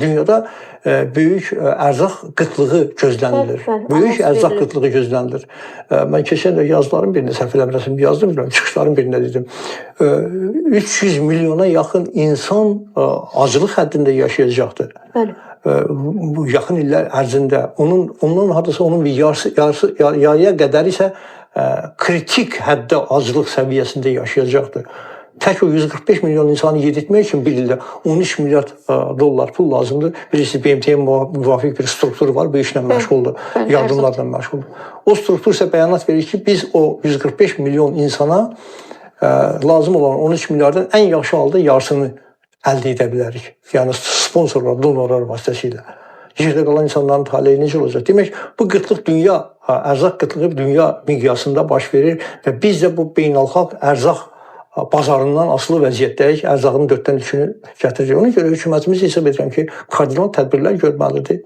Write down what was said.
Dünyada böyük ərzaq qıtlığı gözlənilir. Böyük ərzaq qıtlığı gözlənilir. Mən keçən də yazıların birində, səhv eləmirəsəm, yazdım, çıxışların birində dedim. 300 milyona yaxın insan aclıq həddində yaşayacaqdır. Bəli. Bu yaxın illər ərzində. Ondan hardasa onun bir yarıya qədər isə kritik həddə aclıq səviyyəsində yaşayacaqdır. Tək o 145 milyon insanı yedirtmək üçün bir ildə 13 milyard dollar pul lazımdır. Birisi BMT-yə müvafiq bir struktur var, bu işlə məşğuldur, yardımlarla məşğuldur. O struktur isə bəyanat verir ki, biz o 145 milyon insana lazım olan 13 milyardın ən yaxşı halda yarısını əldə edə bilərik. Yəni sponsorlar, donorlar vasitəsilə. Yerdə qalan insanların taleyi necə olacaq? Demək, bu qıtlıq ərzaq qıtlığı dünya miqyasında baş verir və biz də bu beynəlxalq ərzaq bazarından asılı vəziyyətdəyik, ərzağın 4-dən 3-ünü gətiririk. Ona görə hökumətimiz hesab edirəm ki, kardinal tədbirlər görməlidir.